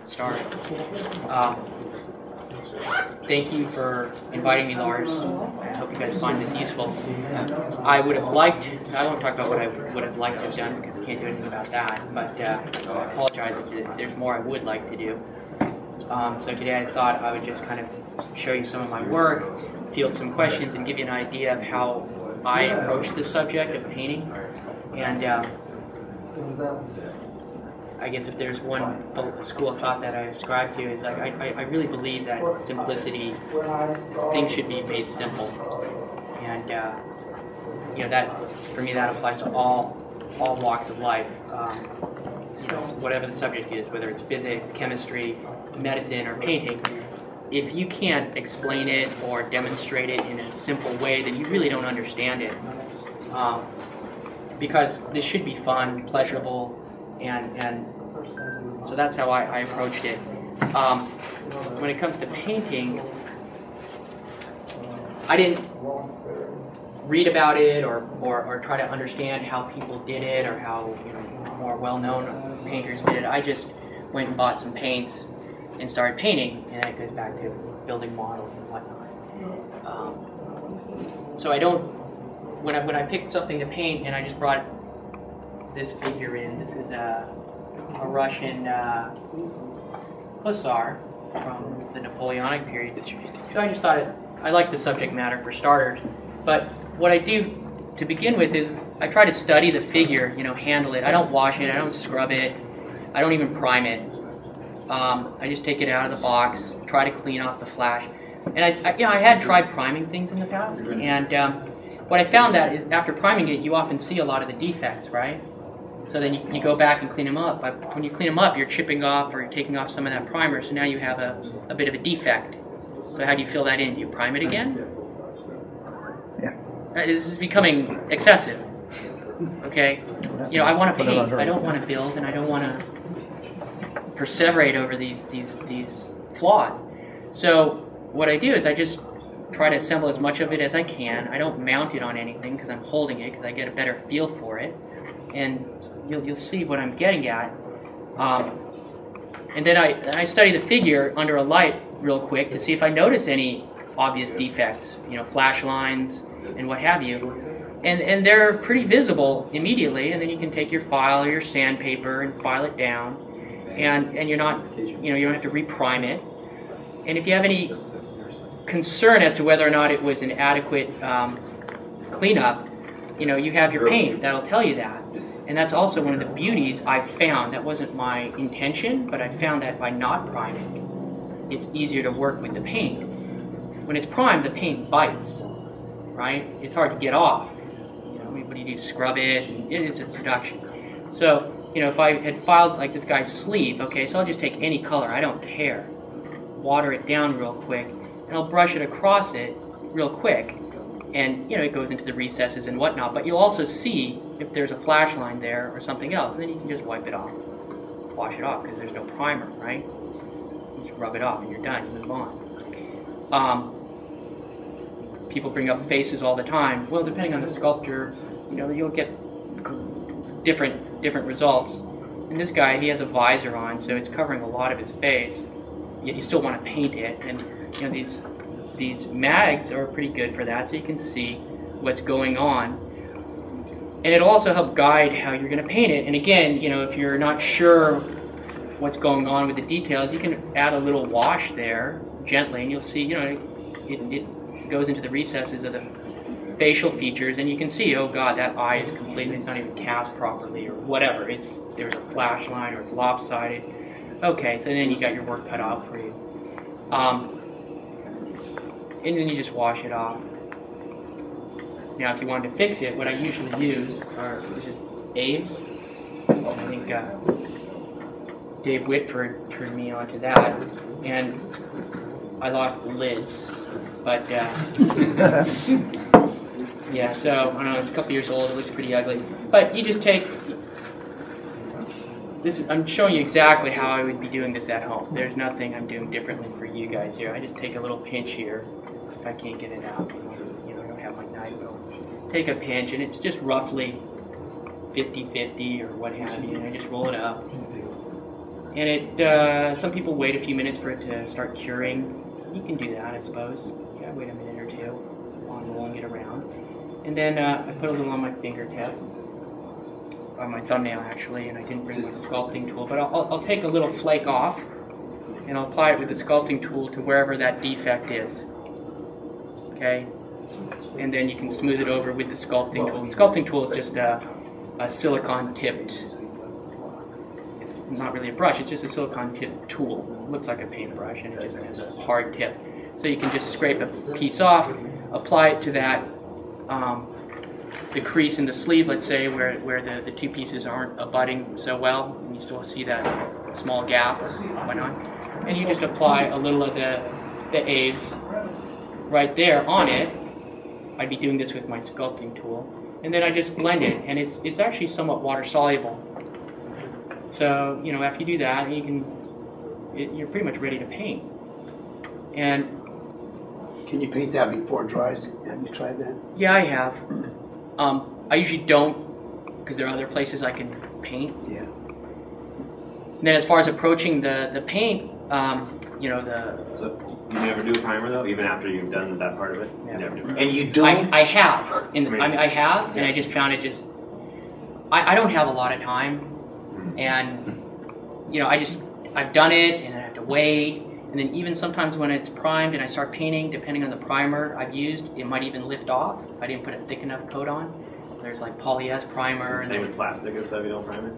start. Thank you for inviting me, Lars. I hope you guys find this useful. I won't talk about what I would have liked to have done because I can't do anything about that, but I apologize if there's more I would like to do. So today I thought I would just kind of show you some of my work, field some questions, and give you an idea of how I approach the subject of painting. And I guess if there's one school of thought that I ascribe to, is like I really believe that simplicity, things should be made simple, and that for me that applies to all walks of life. Whatever the subject is, whether it's physics, chemistry, medicine, or painting, if you can't explain it or demonstrate it in a simple way, then you really don't understand it. Because this should be fun, pleasurable, and so that's how I approached it. When it comes to painting, I didn't read about it or try to understand how people did it or how more well-known painters did it. I just went and bought some paints and started painting, and that goes back to building models and whatnot. So I don't, when I picked something to paint, and I just brought this figure in. This is a Russian hussar from the Napoleonic period. So I just thought I like the subject matter for starters. But what I do to begin with is I try to study the figure, handle it. I don't wash it, I don't scrub it, I don't even prime it. I just take it out of the box, try to clean off the flash. And I had tried priming things in the past, and what I found that is after priming it, you often see a lot of the defects, right? So then you go back and clean them up. But when you clean them up, you're chipping off or you're taking off some of that primer, so now you have a bit of a defect. So how do you fill that in? Do you prime it again? Yeah. This is becoming excessive. Okay? I want to paint. I don't want to build, and I don't want to perseverate over these flaws. So what I do is I just try to assemble as much of it as I can. I don't mount it on anything because I'm holding it because I get a better feel for it. And you'll see what I'm getting at. And then I study the figure under a light real quick to see if I notice any obvious defects, flash lines and what have you. And they're pretty visible immediately, and then you can take your file or your sandpaper and file it down. And you're not, you don't have to reprime it. And if you have any concern as to whether or not it was an adequate cleanup, you have your paint that'll tell you that. And that's also one of the beauties I've found. That wasn't my intention, but I found that by not priming, it's easier to work with the paint. When it's primed, the paint bites, right? It's hard to get off. What do you do? Scrub it, and it's a production. So, if I had filed like this guy's sleeve, okay, so I'll just take any color, I don't care. Water it down real quick, and I'll brush it across it real quick. And, it goes into the recesses and whatnot, but you'll also see if there's a flash line there or something else, and then you can just wipe it off, wash it off, because there's no primer, right? You just rub it off and you're done, you move on. People bring up faces all the time. Well, depending on the sculpture, you'll get different results. And this guy, he has a visor on, so it's covering a lot of his face, yet you still want to paint it, and, these mags are pretty good for that, so you can see what's going on. And it'll also help guide how you're going to paint it. And again, if you're not sure what's going on with the details, you can add a little wash there, gently, and you'll see, it goes into the recesses of the facial features, and you can see, oh God, that eye is completely, it's not even cast properly, or whatever. There's a flash line, or it's lopsided. Okay, so then you got your work cut out for you. And then you just wash it off. Now, if you wanted to fix it, what I usually use are just Aves. I think Dave Whitford turned me onto that, and I lost the lids. But yeah, so I don't know. It's a couple years old. It looks pretty ugly. But you just take this. I'm showing you exactly how I would be doing this at home. There's nothing I'm doing differently for you guys here. I just take a little pinch here. If I can't get it out, I don't have my knife. I'll take a pinch, and it's just roughly 50-50 or what have you, and I just roll it up. And it some people wait a few minutes for it to start curing. You can do that, I suppose. Yeah, wait a minute or two on rolling it around. And then I put a little on my fingertip, on my thumbnail actually, and I didn't bring my sculpting tool, but I'll take a little flake off and I'll apply it with the sculpting tool to wherever that defect is. Okay? And then you can smooth it over with the sculpting tool. The sculpting tool is just a silicone tipped, it's not really a brush, it's just a silicone tipped tool. It looks like a paintbrush and it just has a hard tip. So you can just scrape a piece off, apply it to that, the crease in the sleeve, let's say, where the two pieces aren't abutting so well, and you still see that small gap or whatnot. And you just apply a little of the Aves right there on it. I'd be doing this with my sculpting tool. And then I just blend it, and it's actually somewhat water soluble. So, you know, after you do that, you're pretty much ready to paint. And can you paint that before it dries? Have you tried that? yeah, I have. I usually don't, because there are other places I can paint. Yeah. And then as far as approaching the paint, you know, So you never do a primer though, even after you've done that part of it. Yeah. You never do a primer. And you don't. I have. I have, and I just found it just. I don't have a lot of time, and you know, I've done it, and I have to wait, and then even sometimes when it's primed and I start painting, depending on the primer I've used, it might even lift off if I didn't put a thick enough coat on. There's like polyester primer. Same with plastic and stuff. You don't prime it.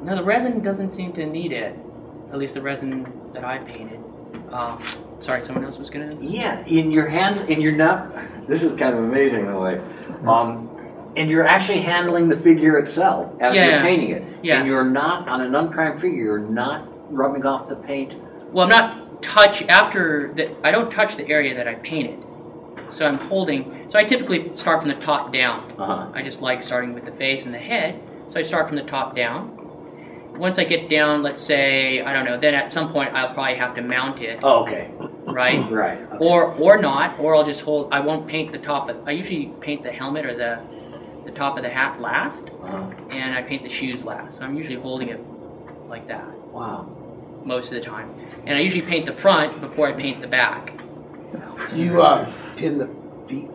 No, the resin doesn't seem to need it. At least the resin that I painted. Sorry, someone else was gonna. Yeah, in your hand, and you're not. This is kind of amazing in a way. And you're actually handling the figure itself as you're painting it. Yeah. And you're not on an unprimed figure. You're not rubbing off the paint. Well, I'm not I don't touch the area that I painted. So I'm holding. So I typically start from the top down. I just like starting with the face and the head. So I start from the top down. Once I get down, let's say, I don't know, then at some point I'll probably have to mount it. Oh, okay. Right? Right. Okay. Or not, or I'll just hold, I won't paint the top, I usually paint the helmet or the top of the hat last, and I paint the shoes last. So I'm usually holding it like that. Wow. Most of the time. And I usually paint the front before I paint the back. You pin the feet?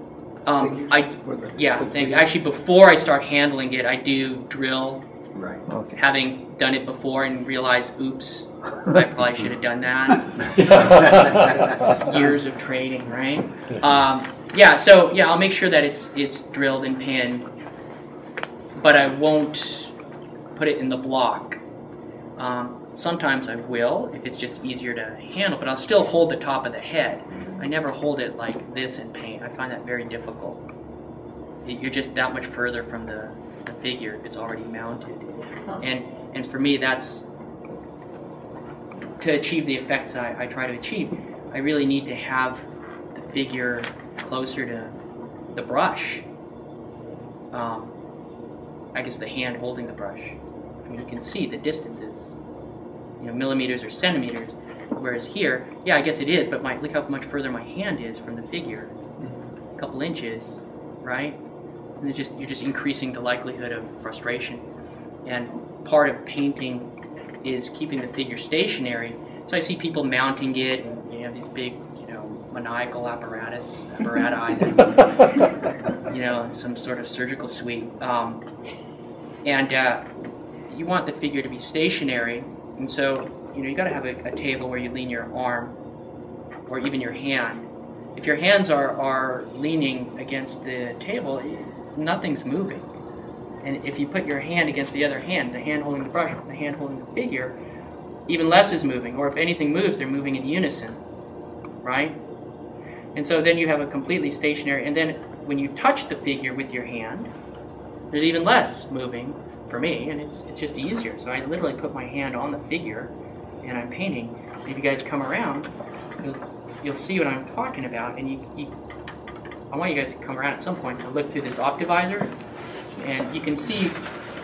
Actually before I start handling it, I do drill. Right. Okay. Having done it before and realized, oops, I probably should have done that. Just years of training, right? I'll make sure that it's drilled and pinned, but I won't put it in the block. Sometimes I will if it's just easier to handle, but I'll still hold the top of the head. I never hold it like this in paint. I find that very difficult. You're just that much further from the figure if it's already mounted. And for me, that's to achieve the effects I try to achieve. I really need to have the figure closer to the brush. I guess the hand holding the brush. I mean, you can see the distances, millimeters or centimeters. Whereas here, yeah, I guess it is, but look how much further my hand is from the figure. A couple inches, right? And you're just increasing the likelihood of frustration. And part of painting is keeping the figure stationary. So I see people mounting it, and you have these big, maniacal apparati, some sort of surgical suite. And you want the figure to be stationary, and so you got to have a table where you lean your arm, or even your hand. If your hands are leaning against the table, nothing's moving. And if you put your hand against the other hand, the hand holding the brush, the hand holding the figure, even less is moving. Or if anything moves, they're moving in unison, right? And so then you have a completely stationary, and then when you touch the figure with your hand, there's even less moving for me, and it's just easier. So I literally put my hand on the figure, and I'm painting. And if you guys come around, you'll see what I'm talking about, and I want you guys to come around at some point to look through this Optivisor, and you can see,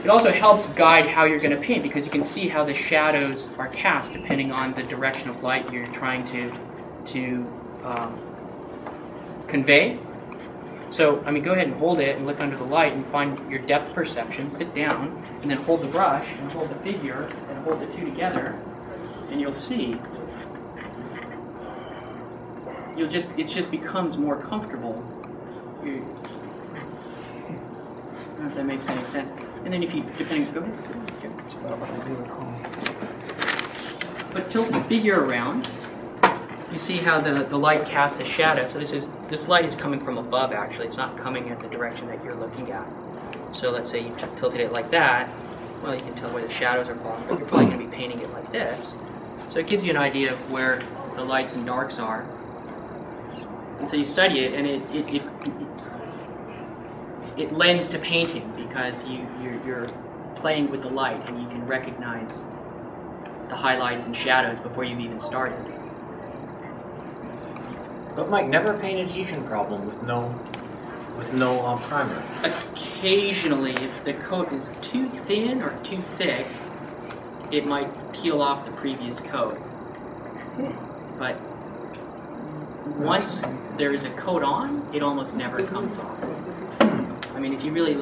it also helps guide how you're going to paint, because you can see how the shadows are cast depending on the direction of light you're trying to convey. So, go ahead and hold it and look under the light and find your depth perception, sit down, and then hold the brush and hold the figure at a hold the two together, and you'll see. It just becomes more comfortable. I don't know if that makes any sense. And then if you, go ahead. But tilt the figure around. You see how the light casts a shadow. So this light is coming from above. Actually, it's not coming at the direction that you're looking at. So let's say you tilted it like that. Well, you can tell where the shadows are falling, but you're probably going to be painting it like this. So it gives you an idea of where the lights and darks are. And so you study it, and it lends to painting because you're playing with the light, and you can recognize the highlights and shadows before you've even started. But Mike, never a paint adhesion problem with no primer. Occasionally, if the coat is too thin or too thick, it might peel off the previous coat. But once there is a coat on, it almost never comes off. I mean, if you really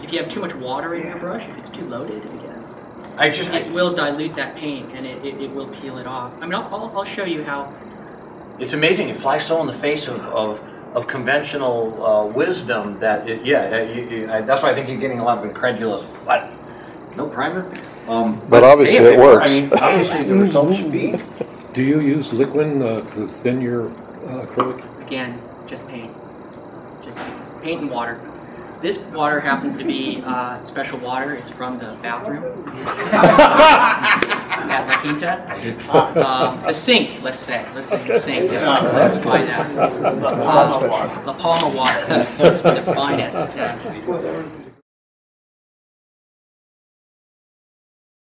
if you have too much water in your brush, if it's too loaded, I guess, it will dilute that paint and it will peel it off. I mean, I'll show you how. It's amazing. It flies so in the face of conventional wisdom that that's why I think you're getting a lot of incredulous. What? No primer? But obviously it works. I mean, obviously the results speak. Do you use liquid to thin your acrylic? Again, just paint. Just paint and water. This water happens to be special water. It's from the bathroom at La Quinta. The sink, let's say. Let's say the sink. Let's find that. La Palma water. It's the finest.